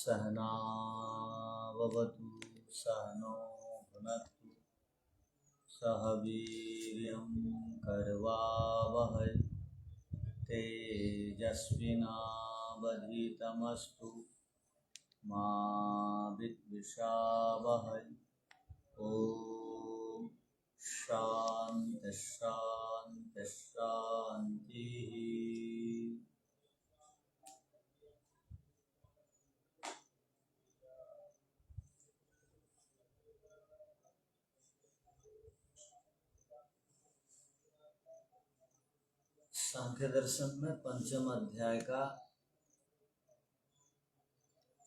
सहनाववतु सहनो भुनक्तु सह वीर्यं करवावहै तेजस्विनावधीतमस्तु मा विद्विषावहै। ओम शांति शांति शांति। सांख्य दर्शन में पंचम अध्याय का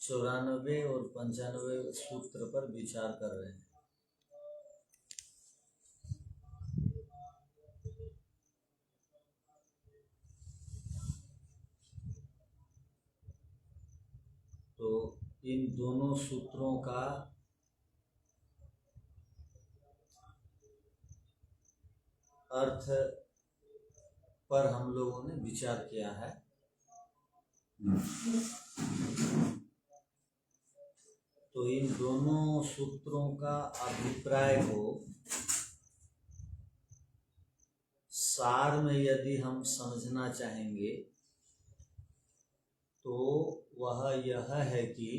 94 और 95 सूत्र पर विचार कर रहे हैं। तो इन दोनों सूत्रों का अर्थ पर हम लोगों ने विचार किया है। तो इन दोनों सूत्रों का अभिप्राय को सार में यदि हम समझना चाहेंगे तो वह यह है कि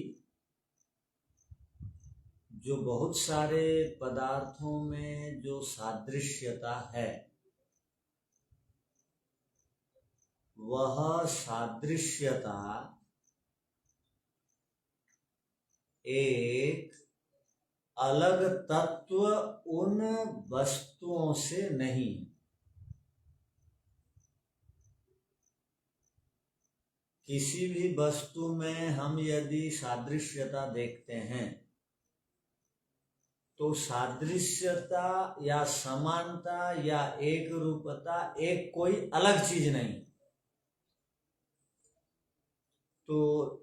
जो बहुत सारे पदार्थों में जो सादृश्यता है वह सादृश्यता एक अलग तत्व उन वस्तुओं से नहीं। किसी भी वस्तु में हम यदि सादृश्यता देखते हैं तो सादृश्यता या समानता या एक रूपता एक कोई अलग चीज नहीं। तो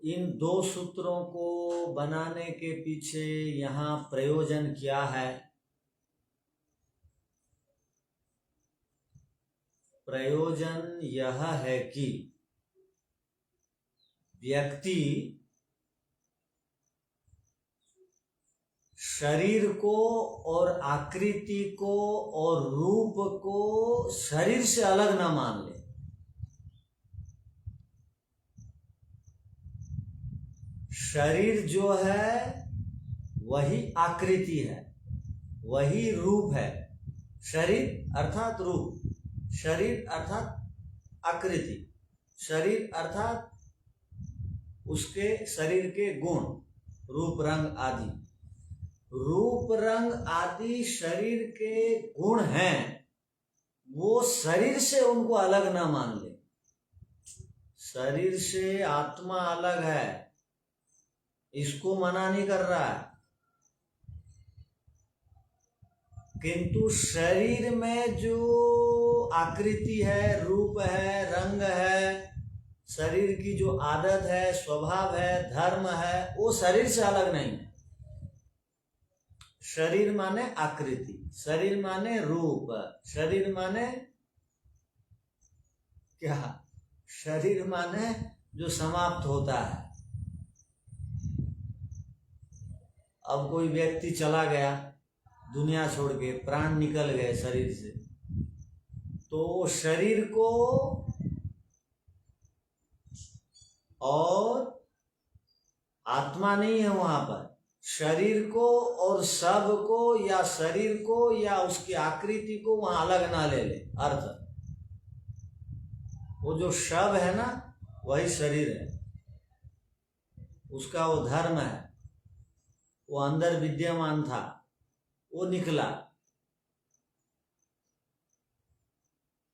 इन दो सूत्रों को बनाने के पीछे यहाँ प्रयोजन क्या है? प्रयोजन यह है कि व्यक्ति शरीर को और आकृति को और रूप को शरीर से अलग ना मान ले। शरीर जो है वही आकृति है, वही रूप है। शरीर अर्थात रूप, शरीर अर्थात आकृति, शरीर अर्थात उसके शरीर के गुण, रूप रंग आदि। रूप रंग आदि शरीर के गुण हैं, वो शरीर से उनको अलग ना मान ले। शरीर से आत्मा अलग है, इसको मना नहीं कर रहा है, किंतु शरीर में जो आकृति है, रूप है, रंग है, शरीर की जो आदत है, स्वभाव है, धर्म है, वो शरीर से अलग नहीं है। शरीर माने आकृति, शरीर माने रूप, शरीर माने क्या? शरीर माने जो समाप्त होता है। अब कोई व्यक्ति चला गया दुनिया छोड़ के, प्राण निकल गए शरीर से, तो शरीर को और आत्मा नहीं है वहां पर, शरीर को और सब को या शरीर को या उसकी आकृति को वहां अलग ना ले ले। अर्थ वो जो शव है ना वही शरीर है, उसका वो धर्म है, वो अंदर विद्यमान था, वो निकला।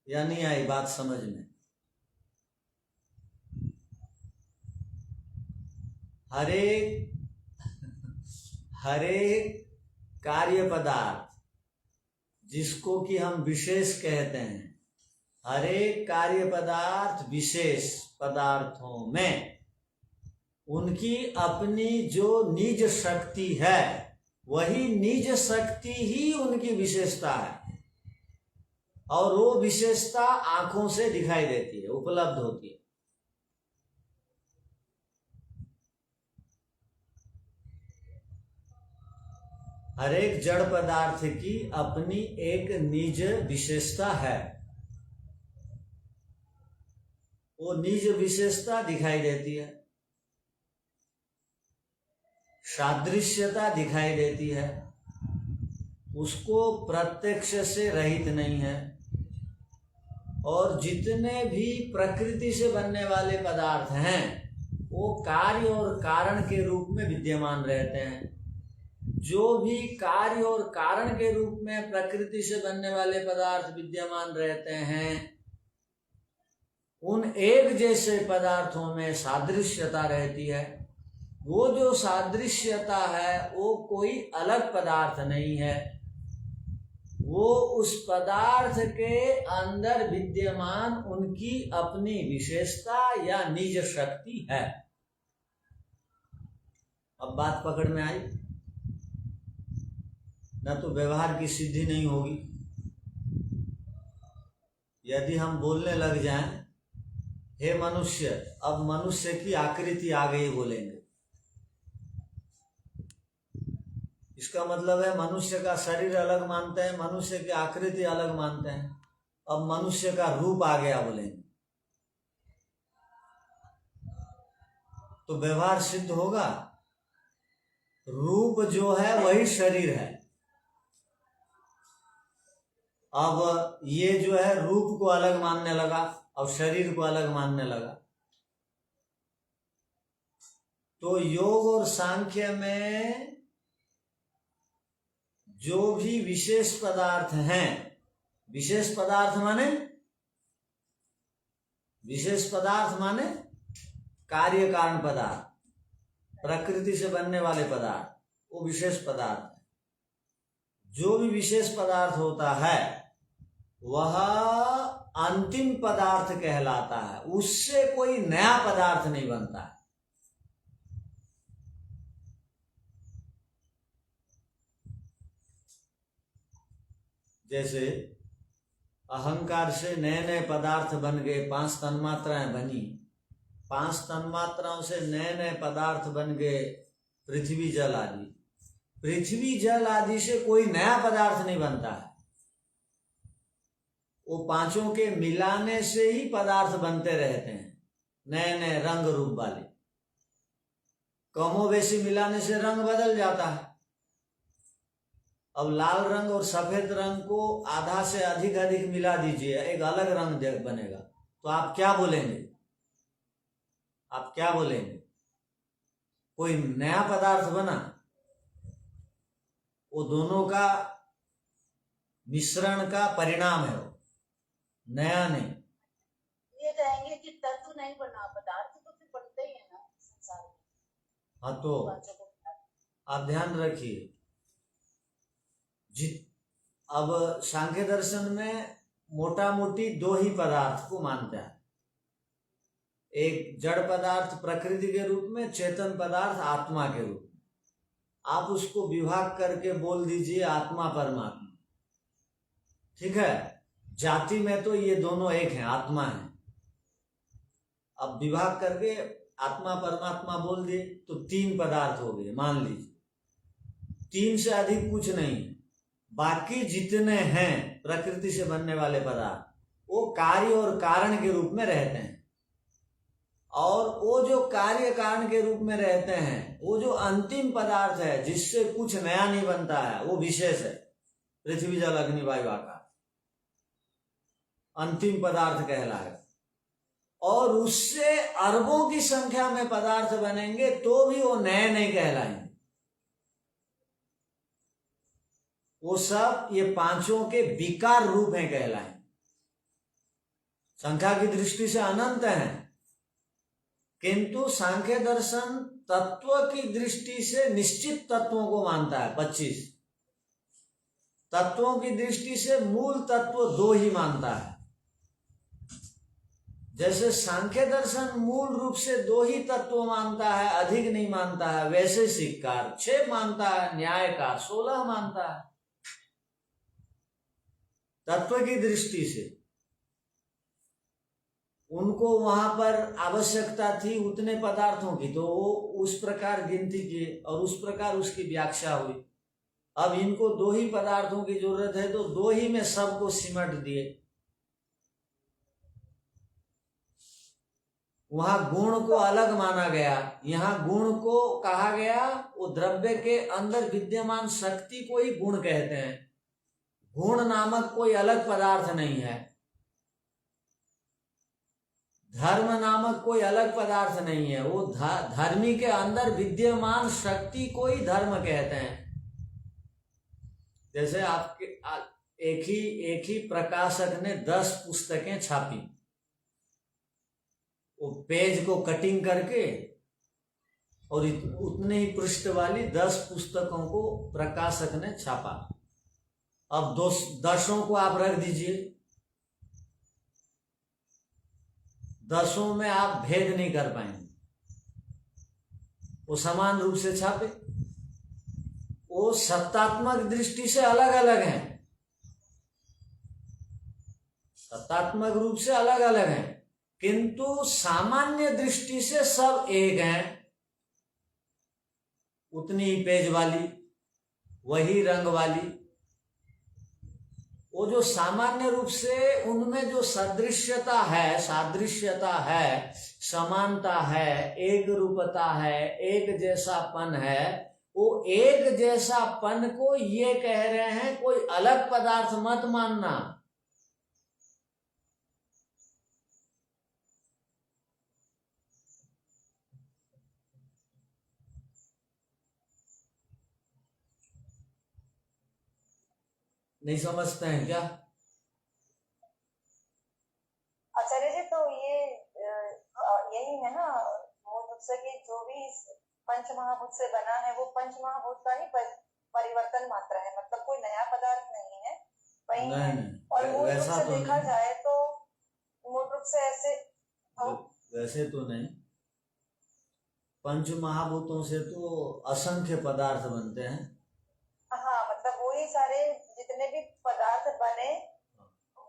या नहीं आई बात समझ में? हरेक कार्य पदार्थ जिसको कि हम विशेष कहते हैं, हरेक कार्य पदार्थ विशेष पदार्थों में उनकी अपनी जो निज शक्ति है, वही निज शक्ति ही उनकी विशेषता है, और वो विशेषता आंखों से दिखाई देती है, उपलब्ध होती है। हर एक जड़ पदार्थ की अपनी एक निज विशेषता है। वो निज विशेषता दिखाई देती है, सादृश्यता दिखाई देती है, उसको प्रत्यक्ष से रहित नहीं है। और जितने भी प्रकृति से बनने वाले पदार्थ हैं वो कार्य और कारण के रूप में विद्यमान रहते हैं। जो भी कार्य और कारण के रूप में प्रकृति से बनने वाले पदार्थ विद्यमान रहते हैं, उन एक जैसे पदार्थों में सादृश्यता रहती है। वो जो सादृश्यता है वो कोई अलग पदार्थ नहीं है, वो उस पदार्थ के अंदर विद्यमान उनकी अपनी विशेषता या निज शक्ति है। अब बात पकड़ में आई? न तो व्यवहार की सिद्धि नहीं होगी। यदि हम बोलने लग जाएं, हे मनुष्य, अब मनुष्य की आकृति आ गई बोलेंगे, इसका मतलब है मनुष्य का शरीर अलग मानते हैं, मनुष्य की आकृति अलग मानते हैं। अब मनुष्य का रूप आ गया बोलेंगे तो व्यवहार सिद्ध होगा। रूप जो है वही शरीर है। अब ये जो है रूप को अलग मानने लगा और शरीर को अलग मानने लगा। तो योग और सांख्य में जो भी विशेष पदार्थ हैं, विशेष पदार्थ माने कार्य कारण पदार्थ, प्रकृति से बनने वाले पदार्थ, वो विशेष पदार्थ है। जो भी विशेष पदार्थ होता है वह अंतिम पदार्थ कहलाता है, उससे कोई नया पदार्थ नहीं बनता है। जैसे अहंकार से नए नए पदार्थ बन गए, 5 तन्मात्राएं बनी, 5 तन्मात्राओं से नए नए पदार्थ बन गए पृथ्वी जल आदि। पृथ्वी जल आदि से कोई नया पदार्थ नहीं बनता है, वो पांचों के मिलाने से ही पदार्थ बनते रहते हैं, नए नए रंग रूप वाले। कमोबेशी मिलाने से रंग बदल जाता है। अब लाल रंग और सफेद रंग को आधा से अधिक मिला दीजिए, एक अलग रंग बनेगा, तो आप क्या बोलेंगे? आप क्या बोलेंगे? कोई नया पदार्थ बना? वो दोनों का मिश्रण का परिणाम है, वो नया नहीं। ये कहेंगे कि तत्व नहीं बना, पदार्थ तो फिर बनते ही है ना संसार में। हाँ, तो आप ध्यान रखिए, अब सांख्य दर्शन में मोटा मोटी 2 ही पदार्थ को मानता है। एक जड़ पदार्थ प्रकृति के रूप में, चेतन पदार्थ आत्मा के रूप में। आप उसको विभाग करके बोल दीजिए आत्मा परमात्मा, ठीक है। जाति में तो ये दोनों एक हैं, आत्मा है। अब विभाग करके आत्मा परमात्मा बोल दिए तो 3 पदार्थ हो गए, मान लीजिए। 3 से अधिक कुछ नहीं है। बाकी जितने हैं प्रकृति से बनने वाले पदार्थ, वो कार्य और कारण के रूप में रहते हैं। और वो जो कार्य कारण के रूप में रहते हैं, वो जो अंतिम पदार्थ है जिससे कुछ नया नहीं बनता है, वो विशेष है। पृथ्वी जल अग्नि वायु आकाश अंतिम पदार्थ कहलाएगा। और उससे अरबों की संख्या में पदार्थ बनेंगे तो भी वो नए नहीं कहलाएंगे। वो सब ये पांचों के विकार रूप हैं कहलाएंगे। संख्या की दृष्टि से अनंत हैं, किंतु सांख्य दर्शन तत्व की दृष्टि से निश्चित तत्वों को मानता है। 25 तत्वों की दृष्टि से मूल तत्व 2 ही मानता है। जैसे सांख्य दर्शन मूल रूप से 2 ही तत्व मानता है, अधिक नहीं मानता है, वैसे सिक्कार 6 मानता है, न्यायकार 16 मानता है। तत्व की दृष्टि से उनको वहां पर आवश्यकता थी उतने पदार्थों की, तो वो उस प्रकार गिनती किए और उस प्रकार उसकी व्याख्या हुई। अब इनको दो ही पदार्थों की जरूरत है तो दो ही में सबको सिमट दिए। वहां गुण को अलग माना गया, यहाँ गुण को कहा गया, वो द्रव्य के अंदर विद्यमान शक्ति को ही गुण कहते हैं। गुण नामक कोई अलग पदार्थ नहीं है, धर्म नामक कोई अलग पदार्थ नहीं है। वो धर्मी के अंदर विद्यमान शक्ति को ही धर्म कहते हैं। जैसे आपके एक ही प्रकाशक ने 10 पुस्तकें छापी, वो पेज को कटिंग करके और उतने ही पृष्ठ वाली 10 पुस्तकों को प्रकाशक ने छापा। अब 10 को आप रख दीजिए, 10 में आप भेद नहीं कर पाएंगे, वो समान रूप से छापे, वो सत्तात्मक दृष्टि से अलग अलग हैं, सत्तात्मक रूप से अलग अलग हैं, किंतु सामान्य दृष्टि से सब एक हैं। उतनी ही पेज वाली, वही रंग वाली, वो जो सामान्य रूप से उनमें जो सदृश्यता है, सादृश्यता है, समानता है, एक रूपता है, एक जैसापन है, वो एक जैसापन को ये कह रहे हैं कोई अलग पदार्थ मत मानना। नहीं समझते हैं क्या? आचार्य जी, तो ये यही है ना मूल रूप से कि जो भी इस पंच महाभूत से बना है वो पंच महाभूत का ही परिवर्तन मात्र है, मतलब कोई नया पदार्थ नहीं है, वही है। और मूल रूप से देखा जाए तो मूल रूप से ऐसे वैसे तो नहीं, पंच महाभूतों से तो असंख्य पदार्थ बनते हैं। हाँ, मतलब वही सारे जितने भी पदार्थ बने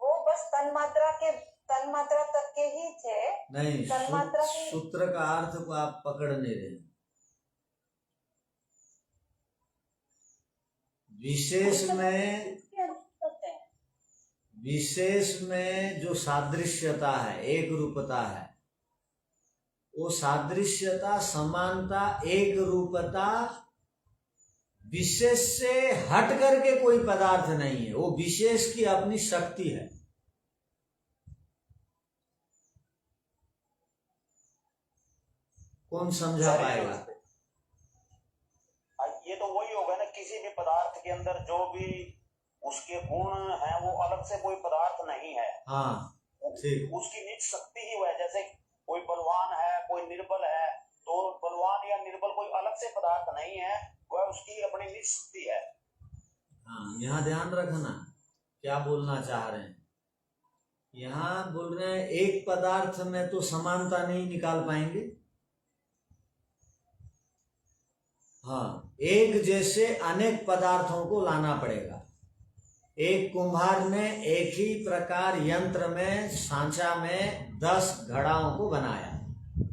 वो बस तन्मात्रा तक के ही थे। नहीं, तन्मात्रा सूत्र का अर्थ को आप पकड़ नहीं रहे। विशेष में जो सादृश्यता है, एक रूपता है, वो सादृश्यता, समानता, एक रूपता विशेष से हट करके कोई पदार्थ नहीं है, वो विशेष की अपनी शक्ति है। कौन समझा पाएगा? ये तो वही होगा ना, किसी भी पदार्थ के अंदर जो भी उसके गुण हैं वो अलग से कोई पदार्थ नहीं है। हाँ, ठीक। उसकी निज शक्ति ही वह, जैसे कोई बलवान है, कोई निर्बल है, तो बलवान या निर्बल कोई अलग से पदार्थ नहीं है, वह उसकी अपनी निज शक्ति है। हाँ, यहाँ ध्यान रखना क्या बोलना चाह रहे हैं। यहाँ बोल रहे हैं एक पदार्थ में तो समानता नहीं निकाल पाएंगे। हाँ, एक जैसे अनेक पदार्थों को लाना पड़ेगा। एक कुम्हार ने एक ही प्रकार यंत्र में, सांचा में 10 घड़ाओं को बनाया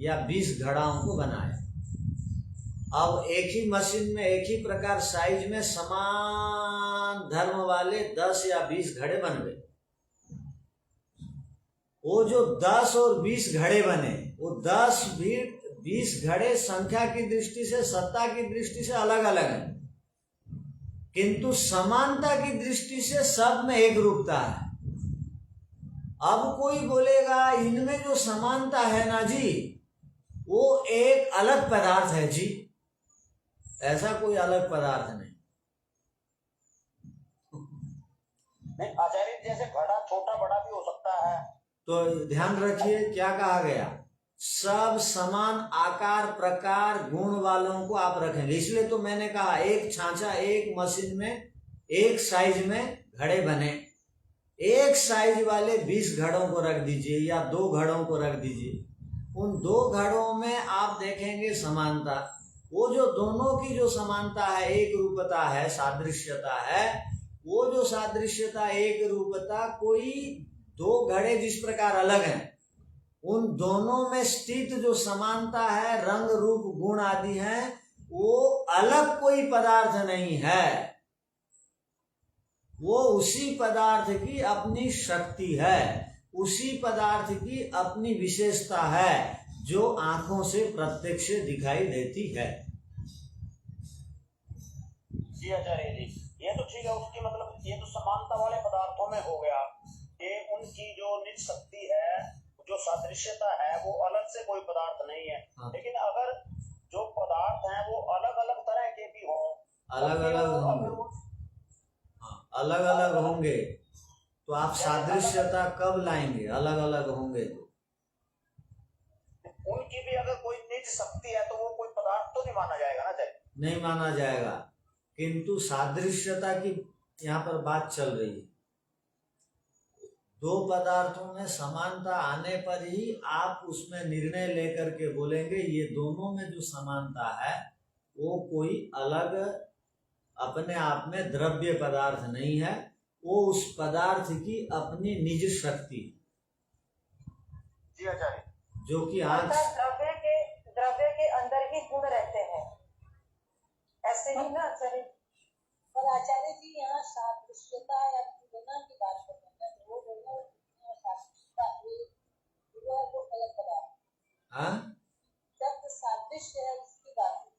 या 20 घड़ाओं को बनाया। अब एक ही मशीन में एक ही प्रकार साइज में समान धर्म वाले 10 या 20 घड़े बन गए। वो जो 10 और 20 घड़े बने, वो 10 भी 20 घड़े संख्या की दृष्टि से, सत्ता की दृष्टि से अलग अलग हैं, किंतु समानता की दृष्टि से सब में एक रूपता है। अब कोई बोलेगा इनमें जो समानता है ना जी, वो एक अलग पदार्थ है जी। ऐसा कोई अलग पदार्थ नहीं। नहीं आचार्य, जैसे घड़ा छोटा बड़ा भी हो सकता है। तो ध्यान रखिए क्या कहा गया, सब समान आकार, प्रकार, गुण वालों को आप रखेंगे। इसलिए तो मैंने कहा एक छांचा, एक मशीन में एक साइज में घड़े बने, एक साइज वाले 20 घड़ों को रख दीजिए या 2 घड़ों को रख दीजिए। उन 2 घड़ों में आप देखेंगे समानता। वो जो दोनों की जो समानता है, एक रूपता है, सादृश्यता है, वो जो सादृश्यता, एक रूपता, कोई 2 घड़े जिस प्रकार अलग हैं, उन दोनों में स्थित जो समानता है, रंग रूप गुण आदि हैं, वो अलग कोई पदार्थ नहीं है। वो उसी पदार्थ की अपनी शक्ति है, उसी पदार्थ की अपनी विशेषता है जो आंखों से प्रत्यक्ष दिखाई देती है। जी आचार्य जी, ये तो ठीक है, उसकी मतलब ये तो समानता वाले पदार्थों में हो गया कि उनकी जो निज शक्ति है, जो सादृश्यता है, वो अलग से कोई पदार्थ नहीं है। हाँ। लेकिन अगर जो पदार्थ हैं वो अलग अलग तरह के भी हों, अलग अलग होंगे, हाँ अलग अलग होंगे, तो आप सादृश्यता कब लाएंगे? अलग अलग होंगे तो उनकी भी अगर कोई निज शक्ति है तो वो कोई पदार्थ तो नहीं माना जाएगा ना सर? नहीं माना जाएगा, किंतु सादृश्यता की यहाँ पर बात चल रही है। दो पदार्थों में समानता आने पर ही आप उसमें निर्णय लेकर के बोलेंगे ये दोनों में जो समानता है वो कोई अलग अपने आप में द्रव्य पदार्थ नहीं है, वो उस पदार्थ की अपनी निज शक्ति, जी आचार्य, जो कि आंख द्रव्य के अंदर ही गुण रहते हैं, ऐसे ही ना आचार्य? पर आचार्य जी यहाँ सादृश्यता या तुलना की बात कर रहे हैं, वो दोनों सादृश्यता एक वो है, वो अलग पदार्थ। हाँ शब्द सादृश्य है उसकी बात है।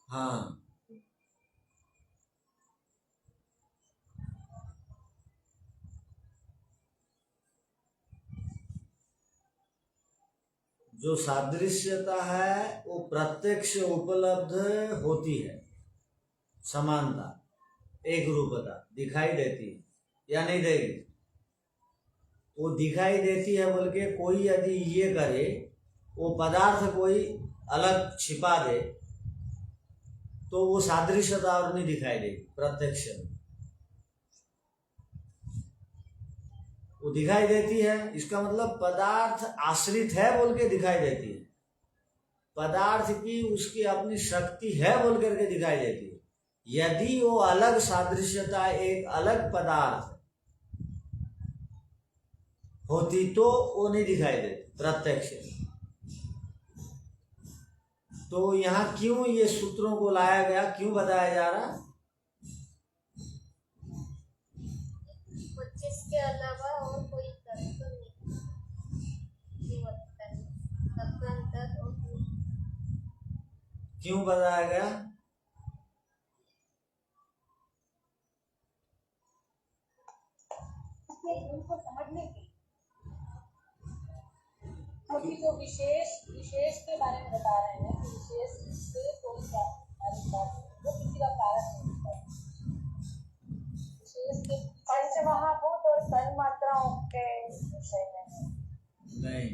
हाँ, जो सादृश्यता है वो प्रत्यक्ष उपलब्ध होती है, समानता एक रूपता दिखाई देती है या नहीं देगी? वो दिखाई देती है बोल के कोई यदि ये करे, वो पदार्थ कोई अलग छिपा दे तो वो सादृश्यता और नहीं दिखाई देगी, प्रत्यक्ष वो दिखाई देती है। इसका मतलब पदार्थ आश्रित है बोल के दिखाई देती है, पदार्थ की उसकी अपनी शक्ति है बोल करके दिखाई देती है। यदि वो अलग सादृश्यता एक अलग पदार्थ होती तो वो नहीं दिखाई देती प्रत्यक्ष। तो यहाँ क्यों ये सूत्रों को लाया गया, क्यों बताया जा रहा? जिसके अलावा और कोई तत्व नहीं, क्यों बताया गया? उनको समझने की, क्योंकि जो विशेष के बारे में बता रहे हैं, विशेष से कोई वो किसी का कारण नहीं है। विशेष के पंचमहाभूत और तन मात्राओं के विषय में नहीं,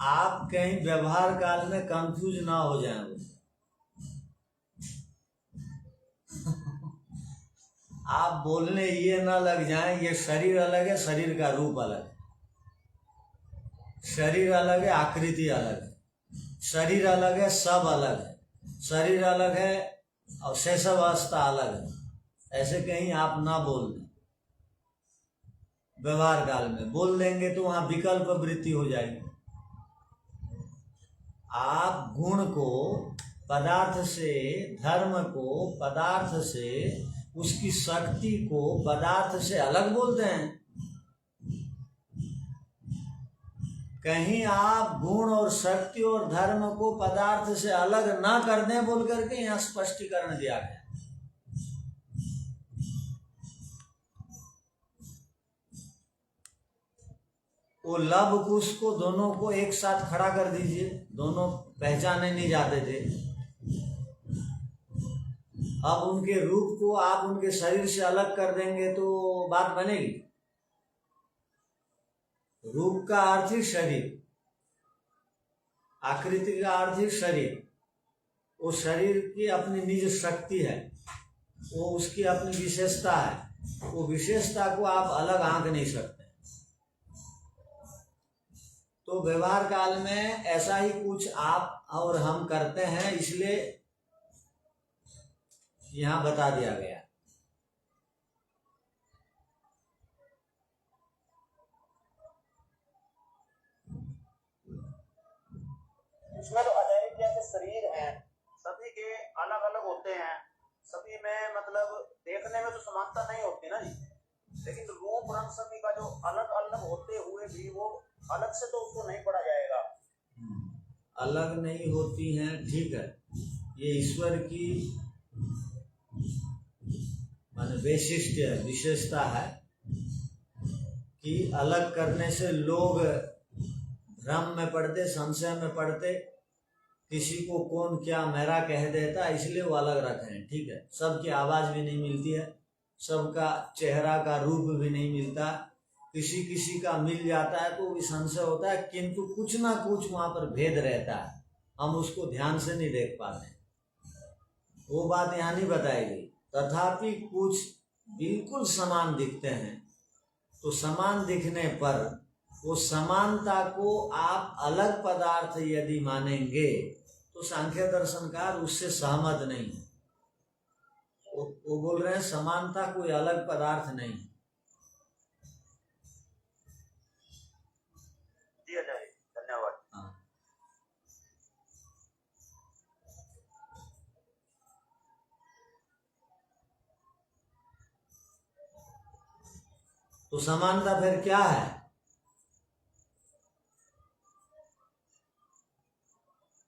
आप कहीं व्यवहार काल में कंफ्यूज ना हो जाए। आप बोलने ये ना लग जाए ये शरीर अलग है, शरीर का रूप अलग है, शरीर अलग है, आकृति अलग है, शरीर अलग है, सब अलग है, शरीर अलग है और शेषावस्था अलग है, ऐसे कहीं आप ना बोल दें। व्यवहार काल में बोल देंगे तो वहां विकल्प वृत्ति हो जाएगी। आप गुण को पदार्थ से, धर्म को पदार्थ से, उसकी शक्ति को पदार्थ से अलग बोलते हैं। कहीं आप गुण और शक्ति और धर्म को पदार्थ से अलग ना कर दें बोल करके यहाँ स्पष्टीकरण दिया गया। वो लव कुश को दोनों को एक साथ खड़ा कर दीजिए, दोनों पहचाने नहीं जाते थे। अब उनके रूप को आप उनके शरीर से अलग कर देंगे तो बात बनेगी। रूप का अर्थ ही शरीर, आकृति का अर्थ ही शरीर। वो शरीर की अपनी निज शक्ति है, वो उसकी अपनी विशेषता है, वो विशेषता को आप अलग आंक नहीं सकते। तो व्यवहार काल में ऐसा ही कुछ आप और हम करते हैं, इसलिए यहां बता दिया गया। इसमें तो आचार्य जैसे शरीर हैं सभी के अलग अलग होते हैं, सभी में मतलब देखने में तो समानता नहीं होती ना जी, लेकिन रूप रंग सभी का जो अलग अलग होते हुए भी वो अलग से तो उसको नहीं पढ़ा जाएगा। अलग नहीं होती हैं, ठीक है, ये ईश्वर की माने वैशिष्ट है, विशेषता है कि अलग करने से लोग भ्रम में पड़ते, संशय में पड़ते, किसी को कौन क्या मेरा कह देता, इसलिए वो अलग रखे हैं, ठीक है। सबकी आवाज भी नहीं मिलती है, सबका चेहरा का रूप भी नहीं मिलता, किसी किसी का मिल जाता है तो भी संशय होता है, किंतु कुछ ना कुछ वहां पर भेद रहता है, हम उसको ध्यान से नहीं देख पाते, वो बात यहाँ नहीं बताई गई। तथापि कुछ बिल्कुल समान दिखते हैं, तो समान दिखने पर वो समानता को आप अलग पदार्थ यदि मानेंगे तो सांख्य दर्शनकार उससे सहमत नहीं है। वो बोल रहे हैं समानता कोई अलग पदार्थ नहीं है। जी आचार्य, धन्यवाद। हाँ। तो समानता फिर क्या है?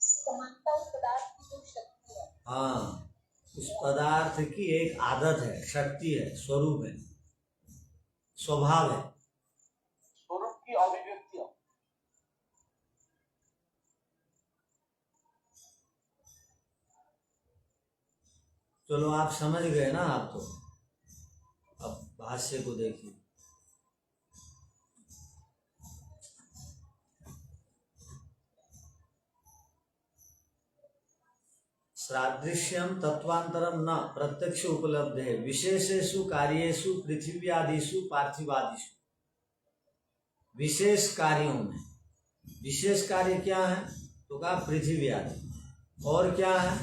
समानता उस पदार्थ की जो शक्ति है। हाँ, उस पदार्थ की एक आदत है, शक्ति है, स्वरूप है, स्वभाव है। स्वरूप की अभिव्यक्ति है। चलो आप समझ गए ना, आप तो अब भाष्य को देखिए। सादृश्यम तत्वांतरम न प्रत्यक्ष उपलब्धे विशेषेषु कार्येषु पृथ्व्यादिषु पार्थिवादिषु। विशेष कार्यों में, विशेष कार्य क्या है तो कहा पृथ्वी आदि, और क्या है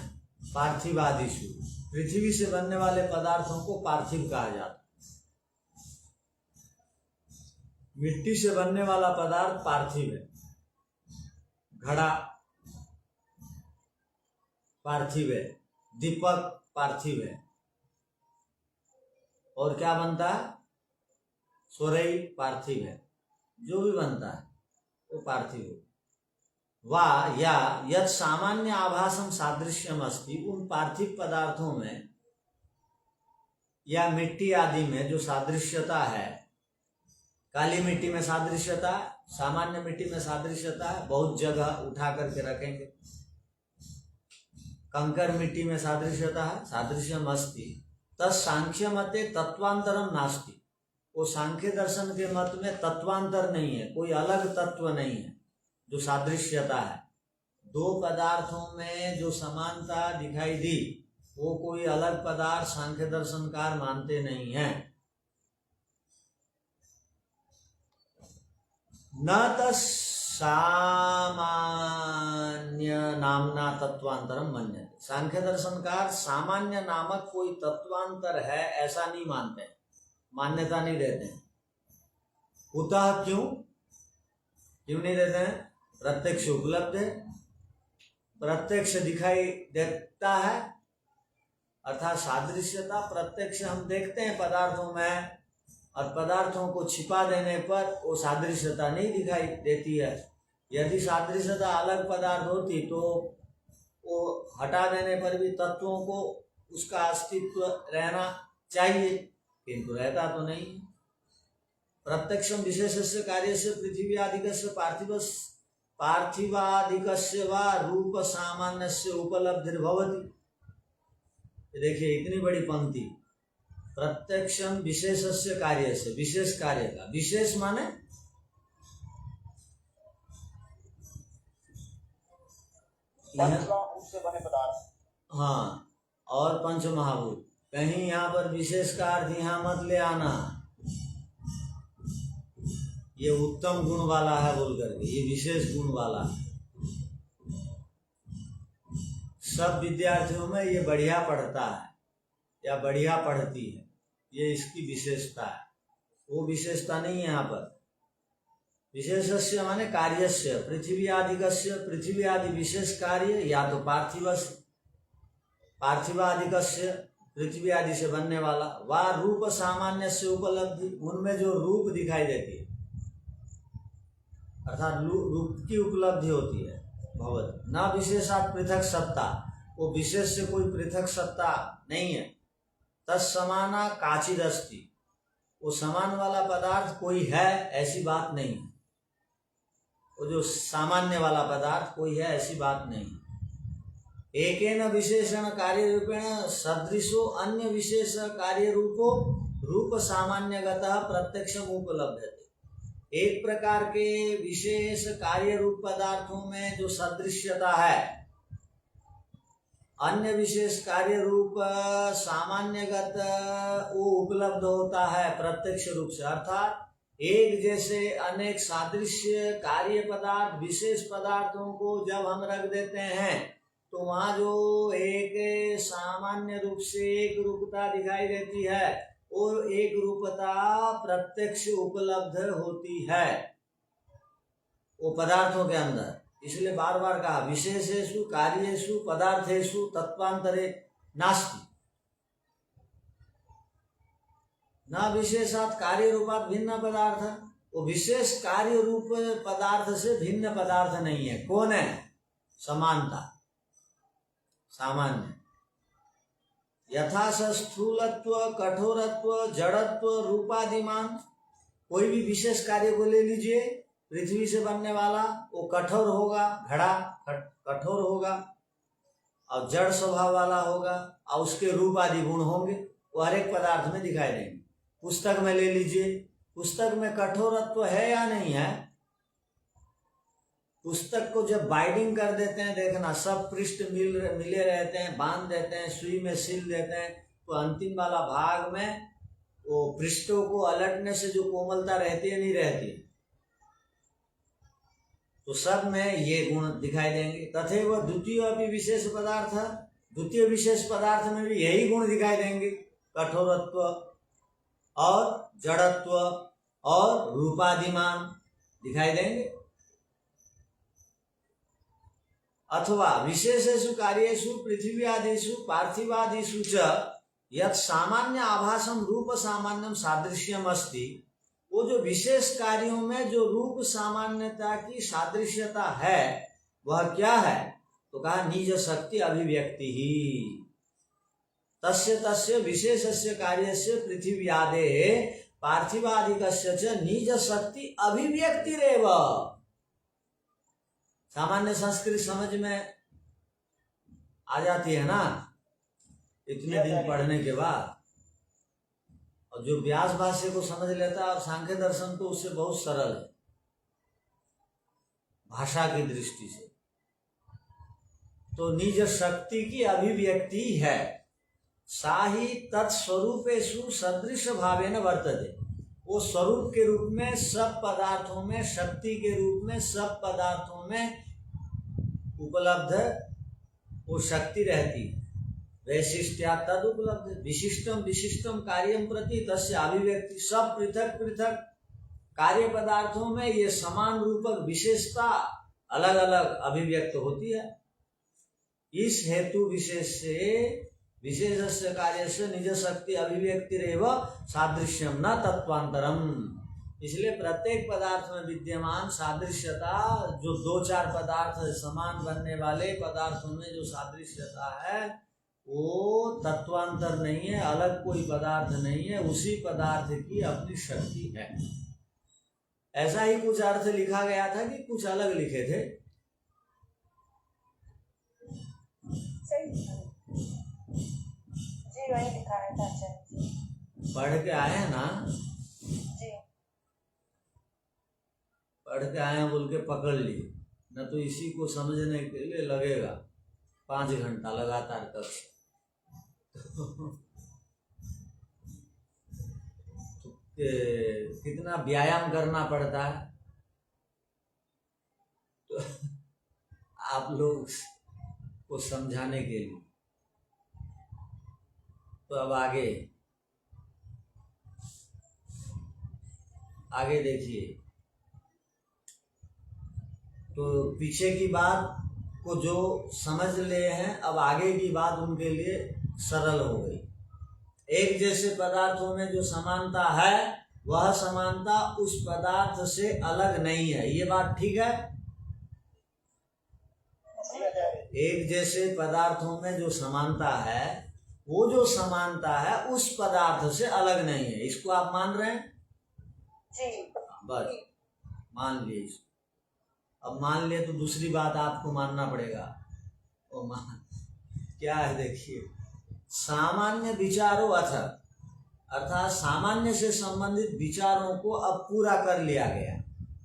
पार्थिवादिषु, पृथ्वी से बनने वाले पदार्थों को पार्थिव कहा जाता है। मिट्टी से बनने वाला पदार्थ पार्थिव है, घड़ा पार्थिव है, दीपक पार्थिव है, और क्या बनता है सोरई पार्थिव है, जो भी बनता है वो पार्थिव है। वा या यद सामान्य आभासम सादृश्यम अस्ति, उन पार्थिव पदार्थों में या मिट्टी आदि में जो सादृश्यता है, काली मिट्टी में सादृश्यता, सामान्य मिट्टी में सादृश्यता है, बहुत जगह उठा करके रखेंगे। कंकर मिट्टी में सादृश्यता है, सादृश्यम अस्ति तत्सांख्य मते तत्वांतरम नास्ति। वो सांख्य दर्शन के मत में तत्वांतर नहीं है, कोई अलग तत्व नहीं है जो सादृश्यता है। दो पदार्थों में जो समानता दिखाई दी वो कोई अलग पदार्थ सांख्य दर्शनकार मानते नहीं हैं। न सामान्य नामना तत्वांतरम मन्यते। सांख्य दर्शनकार सामान्य नामक कोई तत्वांतर है ऐसा नहीं मानते, मान्यता नहीं देते हैं। कुतः क्यों नहीं देते हैं? प्रत्यक्ष उपलब्ध है, प्रत्यक्ष दिखाई देता है, अर्थात सादृश्यता प्रत्यक्ष हम देखते हैं पदार्थों में, और पदार्थों को छिपा देने पर वो सादृश्यता नहीं दिखाई देती है। यदि सादृश्यता अलग पदार्थ होती तो वो हटा देने पर भी तत्वों को उसका अस्तित्व रहना चाहिए, किंतु रहता तो नहीं। प्रत्यक्षम विशेषस्य कार्यस्य पृथ्वी आदिकस्य पार्थिवादिकस्य वा रूप सामान्यस्य उपलब्धिर्भवति। देखिए इतनी बड़ी पंक्ति, प्रत्यक्षम विशेषस्य कार्यस्य, विशेष कार्य का, विशेष माने पंचमहाभूत से बने पदार्थ। हाँ, और पंच महाभूत। कहीं यहाँ पर विशेष का अर्थ यहाँ मत ले आना, ये उत्तम गुण वाला है बोल करके, ये विशेष गुण वाला है। सब विद्यार्थियों में ये बढ़िया पढ़ता है या बढ़िया पढ़ती है, ये इसकी विशेषता है। वो विशेषता नहीं है यहाँ पर। विशेषस्य माने कार्यस्य, पृथ्वी आदिकस्य, पृथ्वी आदि विशेष कार्य या तो पार्थिवादिकस्य, पृथ्वी आदि से बनने वाला, वह रूप सामान्य से उपलब्धि, उनमें जो रूप दिखाई देती है अर्थात रूप की उपलब्धि होती है। भगवत न विशेषात पृथक सत्ता, वो विशेष से कोई पृथक सत्ता नहीं है। तत्समाना काचिद अस्ति, वो समान वाला पदार्थ कोई है ऐसी बात नहीं है। वो जो सामान्य वाला पदार्थ कोई है ऐसी बात नहीं है। एकेन विशेषण कार्य रूपेण सदृशो अन्य विशेष कार्य रूपो रूप सामान्यगतः प्रत्यक्षम उपलब्धते। एक प्रकार के विशेष कार्य रूप पदार्थों में जो सदृश्यता है, अन्य विशेष कार्य रूप सामान्यगत वो उपलब्ध होता है प्रत्यक्ष रूप से। अर्थात एक जैसे अनेक सादृश्य कार्य पदार्थ विशेष पदार्थों को जब हम रख देते हैं तो वहाँ जो एक सामान्य रूप से एक रूपता दिखाई देती है और एक रूपता प्रत्यक्ष उपलब्ध होती है वो पदार्थों के अंदर। इसलिए बार बार कहा विशेषेषु कार्येषु पदार्थेषु तत्वांतरे नास्ति, न विशेषात कार्य रूपात भिन्न पदार्थ। वो विशेष कार्य रूप पदार्थ से भिन्न पदार्थ नहीं है। कौन है? समानता, सामान्य। यथा स्थूलत्व कठोरत्व जड़त्व रूपादिमान, कोई भी विशेष कार्य को ले लीजिए, पृथ्वी से बनने वाला वो कठोर होगा, घड़ा कठोर होगा और जड़ स्वभाव वाला होगा और उसके रूप आदि गुण होंगे, वो हर एक पदार्थ में दिखाई देंगे। पुस्तक में ले लीजिए, पुस्तक में कठोरत्व है या नहीं है? पुस्तक को जब बाइंडिंग कर देते हैं, देखना सब पृष्ठ मिले रहते हैं, बांध देते हैं, सुई में सिल देते हैं, तो अंतिम वाला भाग में वो पृष्ठों को अलटने से जो कोमलता रहती है नहीं रहती, तो सब में ये गुण दिखाई देंगे। तथैव द्वितीय अभी विशेष पदार्थ, द्वितीय विशेष पदार्थ में भी यही गुण दिखाई देंगे, कठोरत्व और जड़त्व और रूपादिमान दिखाई देंगे। अथवा विशेषेषु कार्येषु पृथ्वी आदिषु पार्थिवादिषु च यत् सामान्य आभासम रूप सामान्यम सादृश्यम अस्ति, वो जो विशेष कार्यों में जो रूप सामान्यता की सादृश्यता है वह क्या है? तो कहा निज शक्ति अभिव्यक्ति ही। तस्य तस्य विशेषस्य कार्यस्य पृथिव्यादे पार्थिवादिकस्य च निज शक्ति अभिव्यक्तिरेव। सामान्य संस्कृत समझ में आ जाती है ना इतने दिन पढ़ने के बाद, और जो व्यास भाष्य को समझ लेता है और सांख्य दर्शन तो उससे बहुत सरल है भाषा की दृष्टि से। तो निज शक्ति की अभिव्यक्ति है, साही तत्स्वरूपेषु सदृश भावेन वर्तते। वो स्वरूप के रूप में सब पदार्थों में, शक्ति के रूप में सब पदार्थों में उपलब्ध वो शक्ति रहती है। वैशिष्ट्या तद उपलब्ध विशिष्टम विशिष्टम कार्यम प्रति तस्य अभिव्यक्ति। सब पृथक पृथक कार्य पदार्थों में ये समान रूपक विशेषता अलग अलग अभिव्यक्त होती है। इस हेतु विशेष से विशेषस्य कार्यस्य निज शक्ति अभिव्यक्तिरेव सादृश्यम न तत्वांतरम। इसलिए प्रत्येक पदार्थ में विद्यमान सादृश्यता, जो दो चार पदार्थ समान बनने वाले पदार्थों में जो सादृश्यता है वो तत्वांतर नहीं है, अलग कोई पदार्थ नहीं है, उसी पदार्थ की अपनी शक्ति है। ऐसा ही कुछ अर्थ लिखा गया था कि कुछ अलग लिखे थे। जी वही दिखाया था आचार्य जी। पढ़ के आए हैं ना? जी पढ़ के आए हैं बोल के पकड़ लिए, न तो इसी को समझने के लिए लगेगा 5 घंटा लगातार कक्षा। तो कितना व्यायाम करना पड़ता है। तो आप लोग को समझाने के लिए। तो अब आगे देखिए। तो पीछे की बात को जो समझ ले हैं, अब आगे की बात उनके लिए सरल हो गई। एक जैसे पदार्थों में जो समानता है वह समानता उस पदार्थ से अलग नहीं है। ये बात ठीक है। जी आचार्य जी। एक जैसे पदार्थों में जो समानता है वो जो समानता है उस पदार्थ से अलग नहीं है। इसको आप मान रहे हैं? जी। बस मान लिए इसको। अब मान लिए तो दूसरी बात आपको मानना पड़ेगा। वो मान क्या है देखिए, सामान्य विचारों अर्थात सामान्य से संबंधित विचारों को अब पूरा कर लिया गया।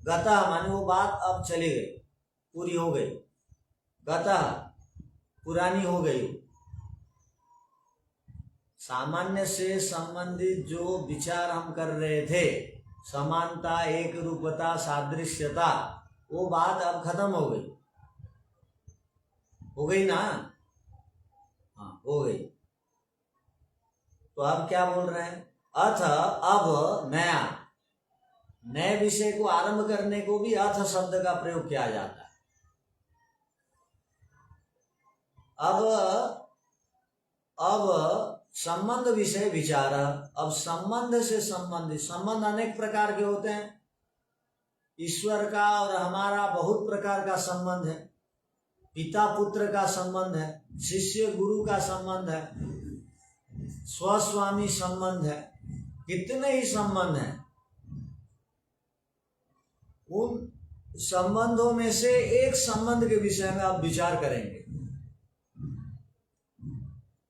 गतः माने वो बात अब चली गई, पूरी हो गई। गतः पुरानी हो गई। सामान्य से संबंधित जो विचार हम कर रहे थे, समानता, एक रूपता, सादृश्यता, वो बात अब खत्म हो गई। हो गई ना? हाँ हो गई। तो अब क्या बोल रहे हैं? अथ अब नए विषय को आरंभ करने को भी अथ शब्द का प्रयोग किया जाता है। अब संबंध विषय विचार। अब संबंध से संबंधित, संबंध अनेक प्रकार के होते हैं। ईश्वर का और हमारा बहुत प्रकार का संबंध है। पिता पुत्र का संबंध है, शिष्य गुरु का संबंध है, स्वस्वामी संबंध है, कितने ही संबंध हैं। उन संबंधों में से एक संबंध के विषय में आप विचार करेंगे।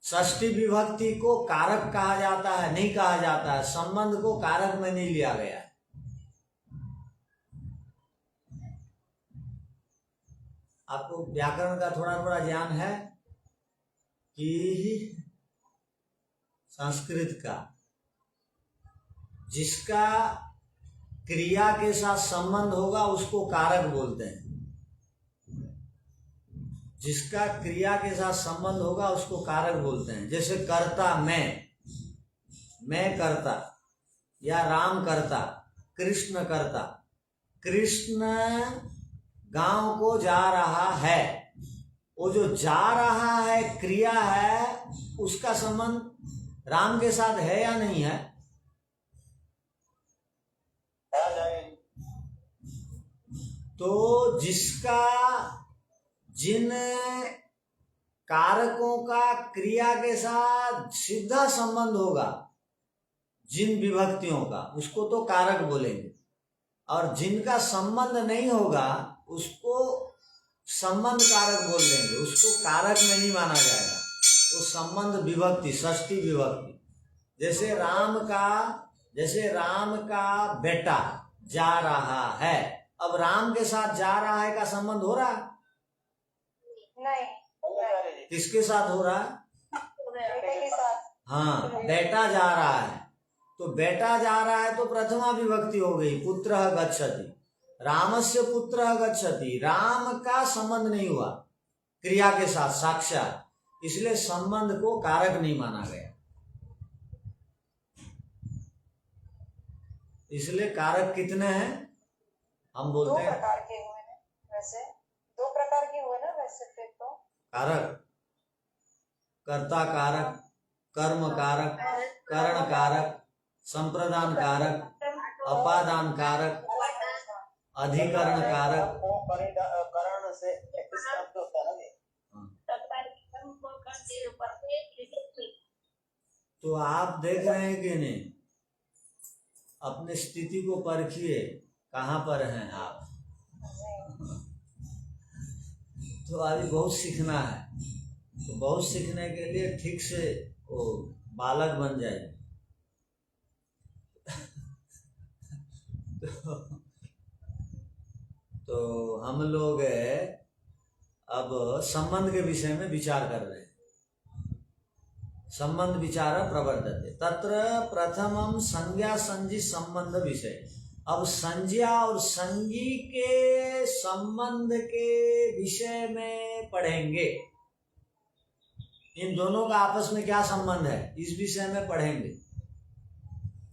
षष्ठी विभक्ति को कारक कहा जाता है, नहीं कहा जाता है। संबंध को कारक में नहीं लिया गया है। आपको व्याकरण का थोड़ा थोड़ा ज्ञान है कि संस्कृत का जिसका क्रिया के साथ संबंध होगा उसको कारक बोलते हैं। जिसका क्रिया के साथ संबंध होगा उसको कारक बोलते हैं। जैसे कर्ता, मैं कर्ता, या राम कर्ता, कृष्ण कर्ता। कृष्ण गांव को जा रहा है, वो जो जा रहा है क्रिया है, उसका संबंध राम के साथ है या नहीं है? तो जिन कारकों का क्रिया के साथ सीधा संबंध होगा, जिन विभक्तियों का, उसको तो कारक बोलेंगे। और जिनका संबंध नहीं होगा उसको संबंध कारक बोल देंगे। उसको कारक में नहीं माना जाएगा। वो संबंध विभक्ति, षष्ठी विभक्ति। जैसे राम का बेटा जा रहा है, अब राम के साथ जा रहा है का संबंध हो रहा है? नहीं। किसके साथ हो रहा है? बेटे के साथ। हाँ, बेटा जा रहा है। तो बेटा जा रहा है तो प्रथमा विभक्ति हो गई, पुत्रः गच्छति। रामस्य पुत्रः गच्छति। राम का संबंध नहीं हुआ क्रिया के साथ साक्षात, इसलिए संबंध को कारक नहीं माना गया। इसलिए कारक कितने हैं हम बोलते हैं? दो प्रकार के हुए ना वैसे, दो प्रकार के हुए ना वैसे फिर तो। कारक, कर्ता कारक, कर्म कारक, करण कारक, संप्रदान कारक, अपादान कारक, अधिकरण कारक। करण से शब्द होता है ना। तो आप देख रहे हैं कि नहीं? अपने स्थिति को परखिए, कहाँ पर हैं आप। तो अभी बहुत सीखना है। तो बहुत सीखने के लिए ठीक से वो बालक बन जाए। तो हम लोग अब संबंध के विषय में विचार कर रहे हैं। संबंध विचार प्रवर्तते तत्र प्रथमम संज्ञा संजी संबंध विषय। अब संज्ञा और संगी के संबंध के विषय में पढ़ेंगे। इन दोनों का आपस में क्या संबंध है इस विषय में पढ़ेंगे।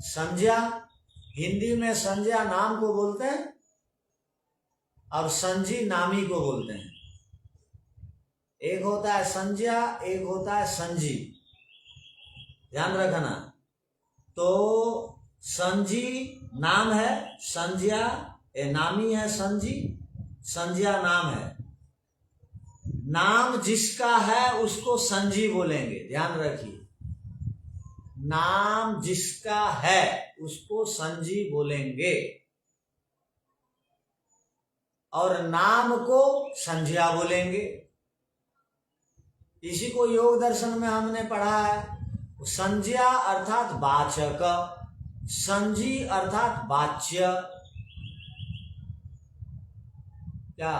संज्ञा, हिंदी में संज्ञा नाम को बोलते हैं और संजी नामी को बोलते हैं। एक होता है संज्ञा, एक होता है संजी। ध्यान रखना। तो संजी नाम है, संज्ञा नामी है, संजी संज्ञा नाम है। नाम जिसका है उसको संजी बोलेंगे, ध्यान रखिए। नाम जिसका है उसको संजी बोलेंगे और नाम को संज्ञा बोलेंगे। इसी को योग दर्शन में हमने पढ़ा है। संज्ञा अर्थात वाचक, संजी अर्थात वाच्य। क्या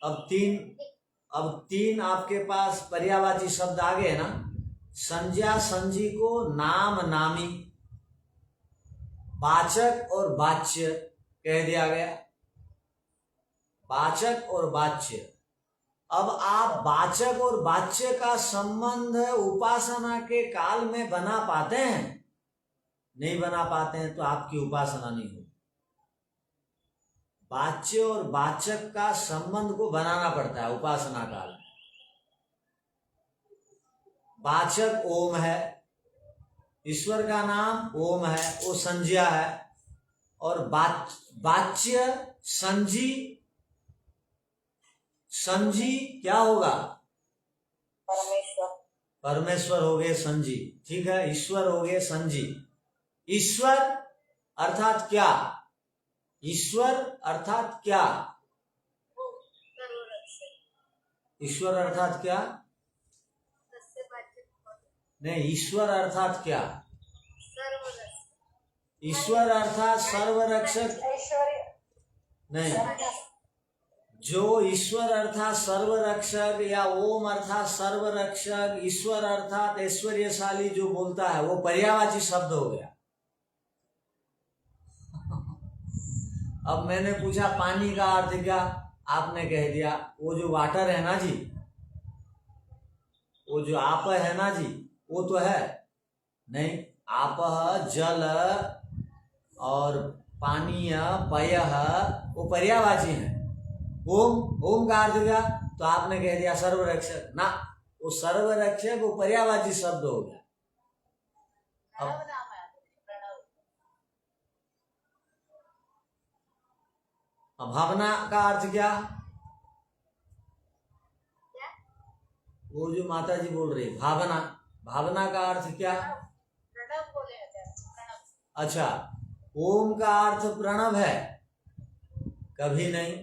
अब तीन आपके पास पर्यायवाची शब्द आ गए ना। संज्ञा संजी को नाम नामी, वाचक और वाच्य कह दिया गया। वाचक और वाच्य। अब आप वाचक और वाच्य का संबंध उपासना के काल में बना पाते हैं? नहीं बना पाते हैं तो आपकी उपासना नहीं होगी। वाच्य और वाचक का संबंध को बनाना पड़ता है उपासना काल में। वाचक ओम है, ईश्वर का नाम ओम है, वो संज्ञा है। और वाच्य संजी, संजी क्या होगा? परमेश्वर। परमेश्वर हो गए संजी, ठीक है। ईश्वर हो गए संजी। ईश्वर अर्थात क्या? ईश्वर अर्थात क्या? ईश्वर अर्थात क्या? नहीं, ईश्वर अर्थात क्या? ईश्वर अर्थात सर्वरक्षक नहीं। जो ईश्वर अर्थात सर्वरक्षक या ओम अर्थात सर्वरक्षक, ईश्वर अर्थात ऐश्वर्यशाली जो बोलता है वो पर्यायवाची शब्द हो गया। अब मैंने पूछा पानी का अर्थ क्या, आपने कह दिया वो जो वाटर है ना जी, वो जो आप है ना जी, वो तो है नहीं। आप जल और पानी पय वो पर्यायवाची है। ओम का अर्थ क्या, तो आपने कह दिया सर्वरक्षक ना, वो सर्वरक्षक वो पर्यायवाची शब्द हो गया। अब भावना का अर्थ क्या? वो जो माता जी बोल रही भावना, भावना का अर्थ क्या? अच्छा, ओम का अर्थ प्रणव है? कभी नहीं।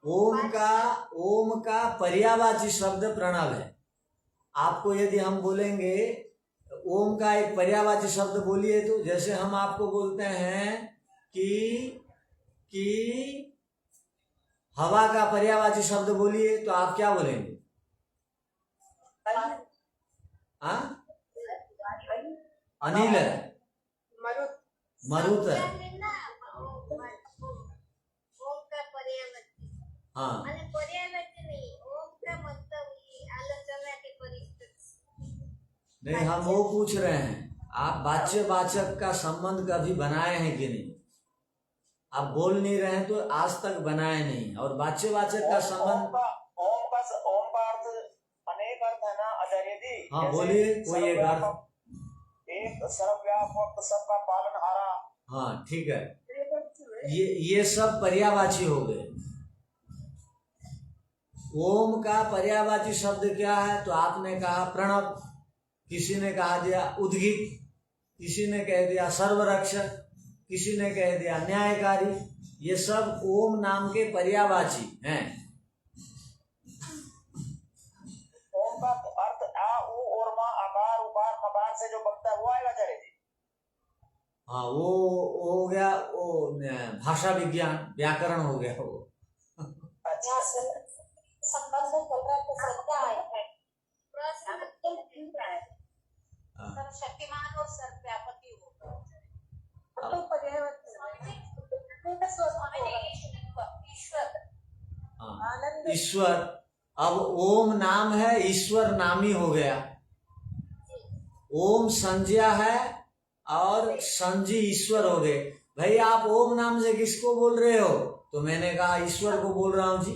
ओम का पर्यायवाची शब्द प्रणव है। आपको यदि हम बोलेंगे ओम का एक पर्यायवाची शब्द बोलिए, तो जैसे हम आपको बोलते हैं कि हवा का पर्यायवाची शब्द बोलिए, तो आप क्या बोलेंगे? अनिल है, मरुत है। हाँ, नहीं, हम वो पूछ रहे हैं आप वाच्य वाचक का संबंध कभी बनाए हैं कि नहीं? आप बोल नहीं रहे हैं तो आज तक बनाए नहीं। और वाच्य वाचक का संबंध, ओम का अर्थ अनेक अर्थ है ना आचार्य जी। हाँ बोलिए, कोई एक अर्थ। एक सर्वव्यापक, सबका पालनहारा। हाँ ठीक है, ये सब पर्यायवाची हो गए। ओम का पर्यायवाची शब्द क्या है? तो आपने कहा प्रणव, किसी ने कहा दिया उद्गीत, किसी ने कह दिया सर्वरक्षक, किसी ने कह दिया न्यायकारी। ये सब ओम नाम के पर्यायवाची हैं। ओम का अर्थ आ, उ, और मा, आकार, उकार, मकार से जो बनता है वो आएगा आचार्य जी। हाँ, वो हो गया, वो भाषा विज्ञान, व्याकरण हो गया वो। अच्छा, संबंध चल रहा है तो संज्ञा है। शक्तिमान और सर्वव्यापी होगा तो पर्यायवाची ईश्वर। अब ओम नाम है, ईश्वर नामी हो गया। ओम संज्ञा है और संजी ईश्वर हो गए। भाई आप ओम नाम से किसको बोल रहे हो? तो मैंने कहा ईश्वर को बोल रहा हूं जी।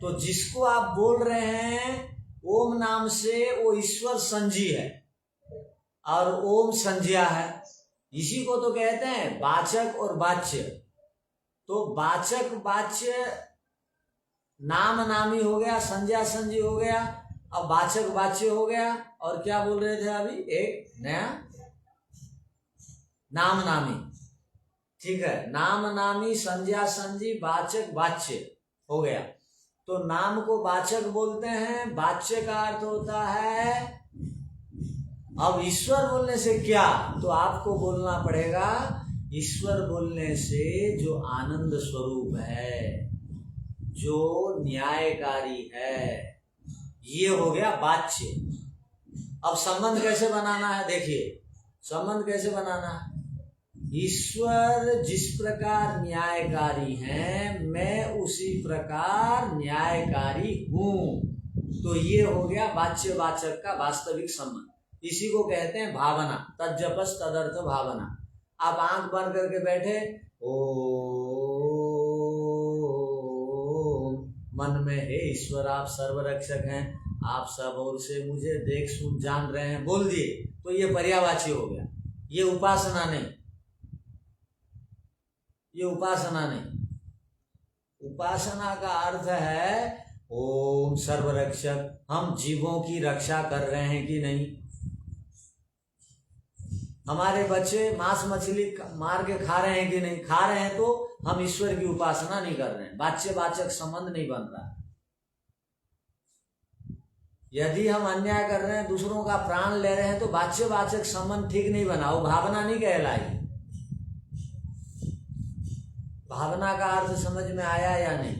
तो जिसको आप बोल रहे हैं ओम नाम से, वो ईश्वर संजी है और ओम संज्ञा है। इसी को तो कहते हैं वाचक और वाच्य। तो वाचक वाच्य नाम नामी हो गया, संज्ञा संजी हो गया, अब वाचक वाच्य हो गया। और क्या बोल रहे थे अभी, एक नया नाम नामी। ठीक है, नाम नामी संज्ञा संजी वाचक वाच्य हो गया। तो नाम को वाचक बोलते हैं, वाच्य का अर्थ होता है। अब ईश्वर बोलने से क्या, तो आपको बोलना पड़ेगा ईश्वर बोलने से जो आनंद स्वरूप है, जो न्यायकारी है, ये हो गया वाच्य। अब संबंध कैसे बनाना है, देखिए संबंध कैसे बनाना है। ईश्वर जिस प्रकार न्यायकारी है, मैं उसी प्रकार न्यायकारी हूं। तो ये हो गया वाच्य वाचक का वास्तविक संबंध। इसी को कहते हैं भावना, तज्जपस तदर्थ भावना। आप आंख बंद करके बैठे, ओ मन में हे ईश्वर आप सर्वरक्षक हैं, आप सब ओर से मुझे देख सुन जान रहे हैं, बोल दिए, तो ये पर्यावाची हो गया। ये उपासना नहीं, ये उपासना नहीं। उपासना का अर्थ है ओम सर्वरक्षक, हम जीवों की रक्षा कर रहे हैं कि नहीं। हमारे बच्चे मांस मछली मार के खा रहे हैं कि नहीं, खा रहे हैं, तो हम ईश्वर की उपासना नहीं कर रहे हैं, वाच्य वाचक संबंध नहीं बन रहा। यदि हम अन्याय कर रहे हैं, दूसरों का प्राण ले रहे हैं, तो वाच्य वाचक संबंध ठीक नहीं बना, वो भावना नहीं कहलाई। भावना का अर्थ समझ में आया या नहीं?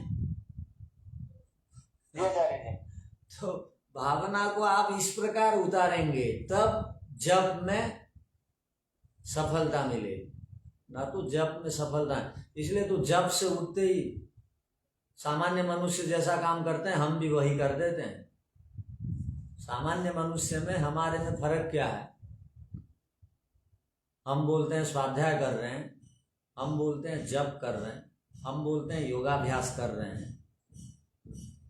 तो भावना को आप इस प्रकार उतारेंगे तब जप में सफलता मिलेगी, ना तो जप में सफलता। इसलिए तो जप से उठते ही सामान्य मनुष्य जैसा काम करते हैं, हम भी वही कर देते हैं। सामान्य मनुष्य में हमारे में फर्क क्या है? हम बोलते हैं स्वाध्याय कर रहे हैं, हम बोलते हैं जप कर रहे हैं, हम बोलते हैं योगाभ्यास कर रहे हैं,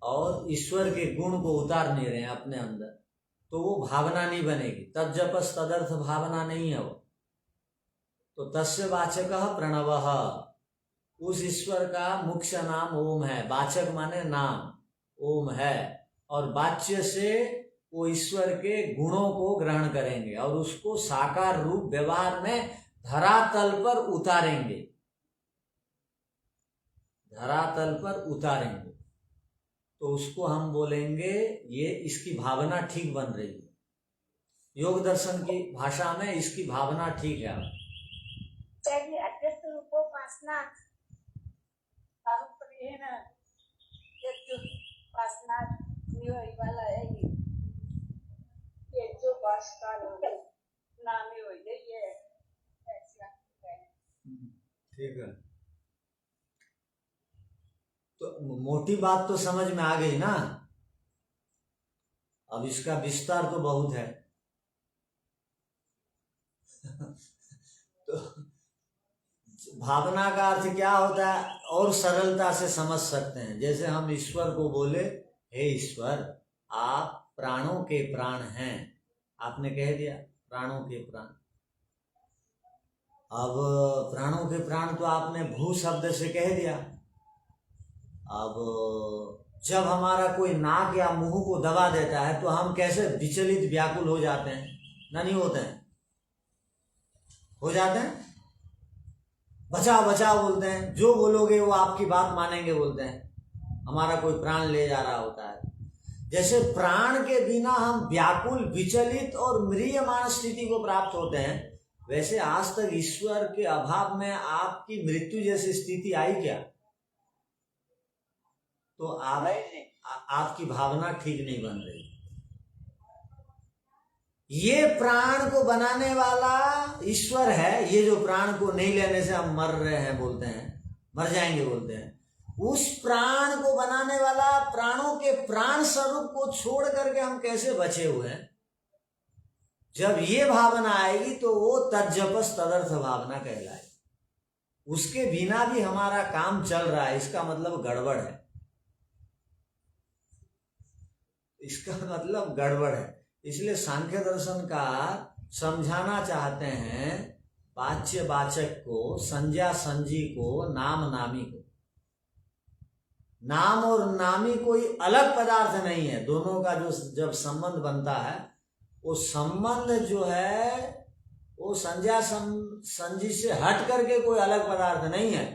और ईश्वर के गुण को उतार नहीं रहे हैं अपने अंदर, तो वो भावना नहीं बनेगी। तज्जपस तदर्थ भावना नहीं है वो। तो तस्य वाचकः प्रणवः, उस ईश्वर का मुख्य नाम ओम है। वाचक माने नाम, ओम है, और वाच्य से वो ईश्वर के गुणों को ग्रहण करेंगे और उसको साकार रूप व्यवहार में धरातल पर उतारेंगे, धरातल पर उतारेंगे। तो उसको हम बोलेंगे ये इसकी भावना ठीक बन रही है। योग दर्शन की भाषा में इसकी भावना ठीक है। चाहिए अध्यस्त रूपोपासना ये है ना, उपासना वाला है ये जो भाषा नाम ही हुई है, ये ऐसा ठीक है। तो मोटी बात तो समझ में आ गई ना। अब इसका विस्तार तो बहुत है। तो भावना का अर्थ क्या होता है और सरलता से समझ सकते हैं। जैसे हम ईश्वर को बोले, हे ईश्वर आप प्राणों के प्राण हैं, आपने कह दिया प्राणों के प्राण। अब प्राणों के प्राण तो आपने भू शब्द से कह दिया। अब जब हमारा कोई नाक या मुंह को दबा देता है तो हम कैसे विचलित व्याकुल हो जाते हैं, ना नहीं होते हैं? हो जाते हैं। बचाओ बचाओ बोलते हैं, जो बोलोगे वो आपकी बात मानेंगे बोलते हैं। हमारा कोई प्राण ले जा रहा होता है। जैसे प्राण के बिना हम व्याकुल, विचलित और म्रियमाण स्थिति को प्राप्त होते हैं, वैसे आज तक ईश्वर के अभाव में आपकी मृत्यु जैसी स्थिति आई क्या? तो आपकी भावना ठीक नहीं बन रही। ये प्राण को बनाने वाला ईश्वर है। ये जो प्राण को नहीं लेने से हम मर रहे हैं बोलते हैं, मर जाएंगे बोलते हैं, उस प्राण को बनाने वाला प्राणों के प्राण स्वरूप को छोड़ करके हम कैसे बचे हुए हैं? जब ये भावना आएगी तो वो तज्जपस तदर्थ भावना कहलाएगी। उसके बिना भी हमारा काम चल रहा है, इसका मतलब गड़बड़ है। इसका मतलब गड़बड़ है। इसलिए सांख्य दर्शन का समझाना चाहते हैं वाच्य वाचक को, संज्ञा संजी को, नाम नामी को। नाम और नामी कोई अलग पदार्थ नहीं है, दोनों का जो जब संबंध बनता है वो संबंध जो है वो संज्ञा संजी से हट करके कोई अलग पदार्थ नहीं है।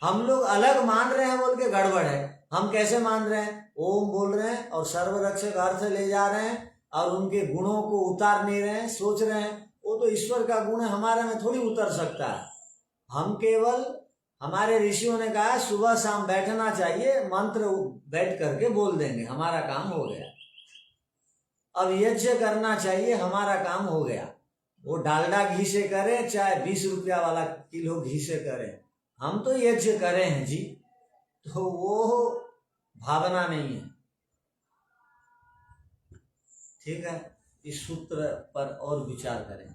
हम लोग अलग मान रहे हैं बोल के गड़बड़ है। हम कैसे मान रहे हैं? ओम बोल रहे हैं और सर्वरक्षक अर्थ ले जा रहे हैं और उनके गुणों को उतार नहीं रहे हैं, सोच रहे हैं वो तो ईश्वर का गुण है, हमारे में थोड़ी उतर सकता है। हम केवल, हमारे ऋषियों ने कहा सुबह शाम बैठना चाहिए, मंत्र बैठ करके बोल देंगे, हमारा काम हो गया। अब यज्ञ करना चाहिए, हमारा काम हो गया। वो डालडा घी से करें चाहे 20 रुपया वाला किलो घी से करें, हम तो यज्ञ करें हैं जी। तो वो भावना नहीं है। ठीक है, इस सूत्र पर और विचार करें।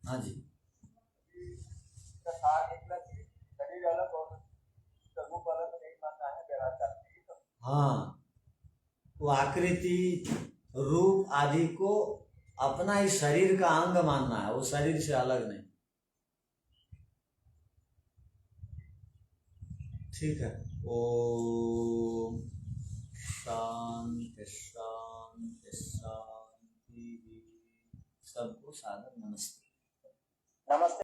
हाँ जी, शरीर अलग और रूप अलग नहीं मानना है बेराचार। हाँ, वो आकृति रूप आदि को अपना ही शरीर का अंग मानना है, वो शरीर से अलग नहीं। ठीक है, ओम शांति शांति शांति। सबको सादर नमस्ते। नमस्ते।